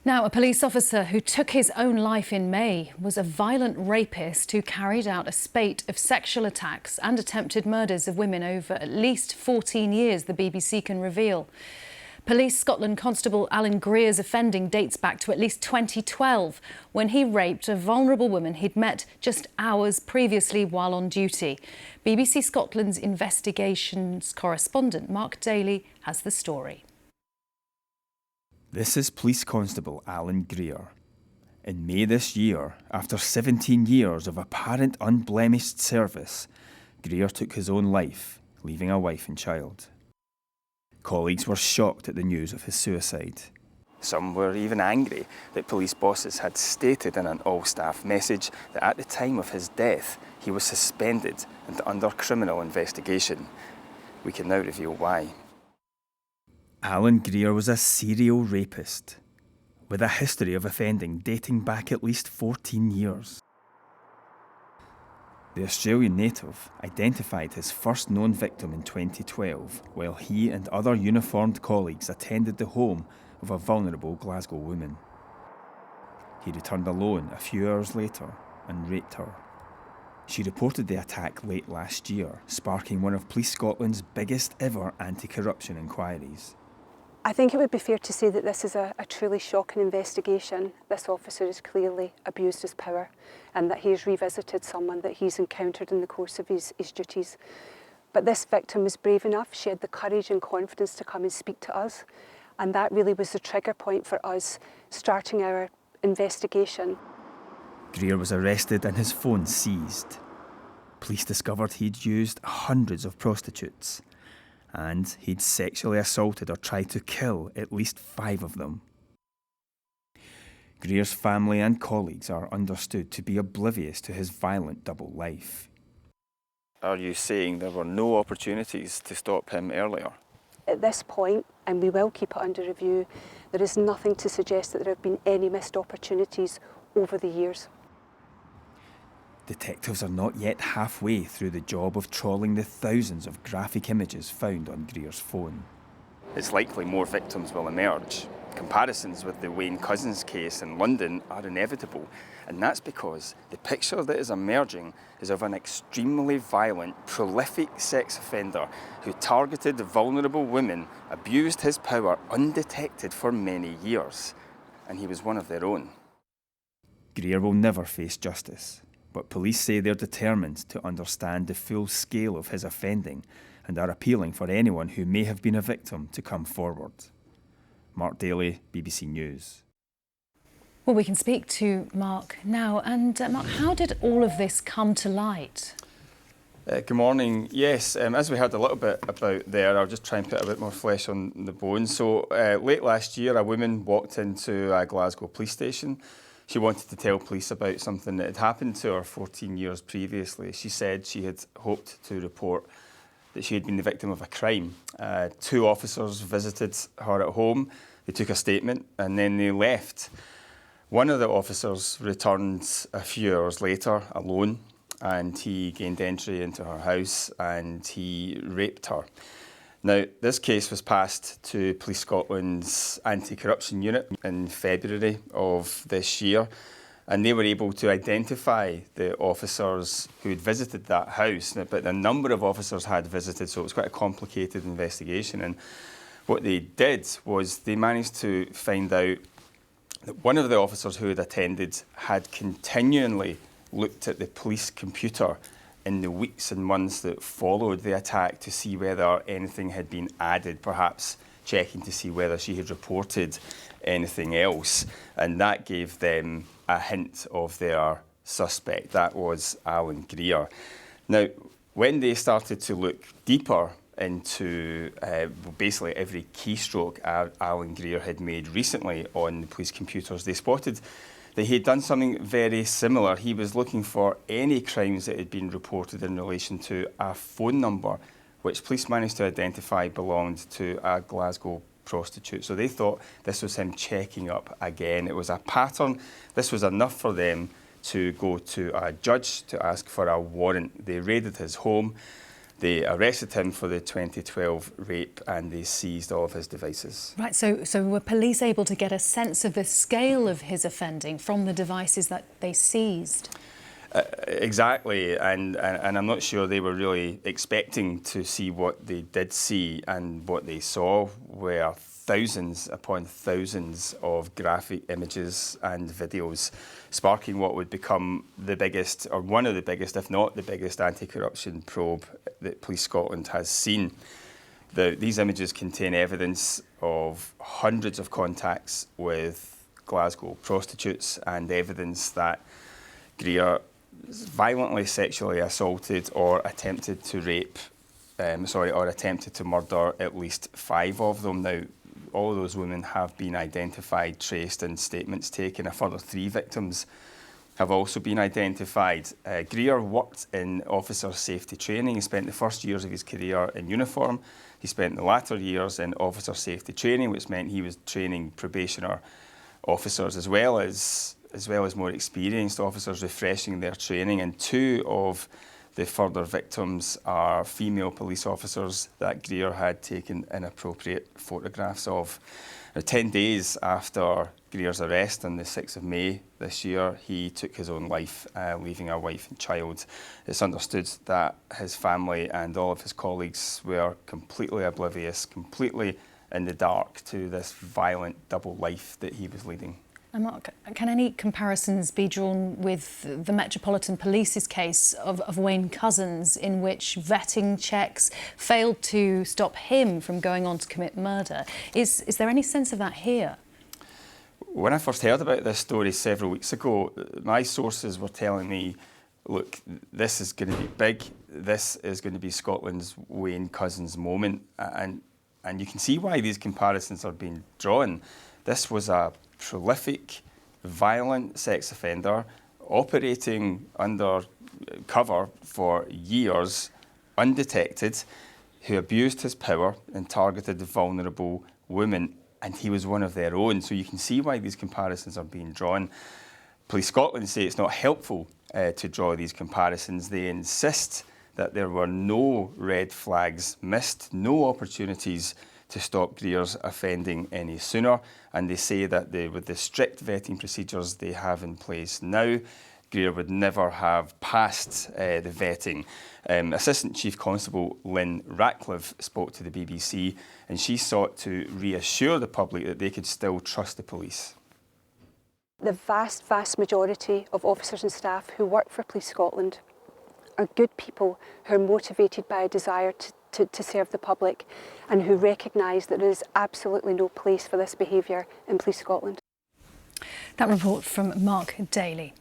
Now, a police officer who took his own life in May was a violent rapist who carried out a spate of sexual attacks and attempted murders of women over at least 14 years, the BBC can reveal. Police Scotland Constable Alan Greer's offending dates back to at least 2012, when he raped a vulnerable woman he'd met just hours previously while on duty. BBC Scotland's investigations correspondent Mark Daly has the story. This is Police Constable Alan Greer. In May this year, after 17 years of apparent unblemished service, Greer took his own life, leaving a wife and child. Colleagues were shocked at the news of his suicide. Some were even angry that police bosses had stated in an all-staff message that at the time of his death, he was suspended and under criminal investigation. We can now reveal why. Alan Greer was a serial rapist, with a history of offending dating back at least 14 years. The Australian native identified his first known victim in 2012 while he and other uniformed colleagues attended the home of a vulnerable Glasgow woman. He returned alone a few hours later and raped her. She reported the attack late last year, sparking one of Police Scotland's biggest ever anti-corruption inquiries. I think it would be fair to say that this is a truly shocking investigation. This officer has clearly abused his power and that he has revisited someone that he's encountered in the course of his duties. But this victim was brave enough. She had the courage and confidence to come and speak to us. And that really was the trigger point for us starting our investigation. Greer was arrested and his phone seized. Police discovered he'd used hundreds of prostitutes, and he'd sexually assaulted or tried to kill at least 5 of them. Greer's family and colleagues are understood to be oblivious to his violent double life. Are you saying there were no opportunities to stop him earlier? At this point, and we will keep it under review, there is nothing to suggest that there have been any missed opportunities over the years. Detectives are not yet halfway through the job of trawling the thousands of graphic images found on Greer's phone. It's likely more victims will emerge. Comparisons with the Wayne Couzens case in London are inevitable, and that's because the picture that is emerging is of an extremely violent, prolific sex offender who targeted vulnerable women, abused his power undetected for many years, and he was one of their own. Greer will never face justice, but police say they're determined to understand the full scale of his offending and are appealing for anyone who may have been a victim to come forward. Mark Daly, BBC News. Well, we can speak to Mark now. And Mark, how did all of this come to light? Good morning. Yes, as we heard a little bit about there, I'll just try and put a bit more flesh on the bones. So late last year, a woman walked into a Glasgow police station. She wanted to tell police about something that had happened to her 14 years previously. She said she had hoped to report that she had been the victim of a crime. 2 officers visited her at home. They took a statement and then they left. One of the officers returned a few hours later alone, and he gained entry into her house and he raped her. Now, this case was passed to Police Scotland's anti-corruption unit in February of this year, and they were able to identify the officers who had visited that house. But a number of officers had visited, so it was quite a complicated investigation. And what they did was they managed to find out that one of the officers who had attended had continually looked at the police computer in the weeks and months that followed the attack to see whether anything had been added, perhaps checking to see whether she had reported anything else. And that gave them a hint of their suspect. That was Alan Greer. Now, when they started to look deeper into basically every keystroke Alan Greer had made recently on the police computers, they spotted that he had done something very similar. He was looking for any crimes that had been reported in relation to a phone number, which police managed to identify belonged to a Glasgow prostitute. So they thought this was him checking up again. It was a pattern. This was enough for them to go to a judge to ask for a warrant. They raided his home, They arrested him for the 2012 rape and they seized all of his devices. Right, so were police able to get a sense of the scale of his offending from the devices that they seized? Exactly, and I'm not sure they were really expecting to see what they did see, and what they saw were thousands upon thousands of graphic images and videos, sparking what would become the biggest, or one of the biggest, if not the biggest, anti-corruption probe that Police Scotland has seen. These images contain evidence of hundreds of contacts with Glasgow prostitutes and evidence that Greer violently sexually assaulted or attempted to rape, or attempted to murder at least 5 of them. Now, all of those women have been identified, traced and statements taken. A further 3 victims have also been identified. Greer worked in officer safety training. He spent the first years of his career in uniform. He spent the latter years in officer safety training, which meant he was training probationer officers as well as more experienced officers, refreshing their training. And 2 of the further victims are female police officers that Greer had taken inappropriate photographs of. Now, 10 days after Greer's arrest on the 6th of May this year, he took his own life, leaving a wife and child. It's understood that his family and all of his colleagues were completely oblivious, completely in the dark to this violent double life that he was leading. And Mark, can any comparisons be drawn with the Metropolitan Police's case of Wayne Couzens, in which vetting checks failed to stop him from going on to commit murder? Is there any sense of that here? When I first heard about this story several weeks ago, my sources were telling me, look, this is going to be big. This is going to be Scotland's Wayne Couzens moment. And you can see why these comparisons are being drawn. This was a prolific, violent sex offender operating under cover for years, undetected, who abused his power and targeted vulnerable women, and he was one of their own. So you can see why these comparisons are being drawn. Police Scotland say it's not helpful to draw these comparisons. They insist that there were no red flags missed, no opportunities to stop Greer's offending any sooner, and they say that with the strict vetting procedures they have in place now, Greer would never have passed the vetting. Assistant Chief Constable Lynn Ratcliffe spoke to the BBC, and she sought to reassure the public that they could still trust the police. The vast majority of officers and staff who work for Police Scotland are good people who are motivated by a desire to serve the public, and who recognise that there is absolutely no place for this behaviour in Police Scotland. That report from Mark Daly.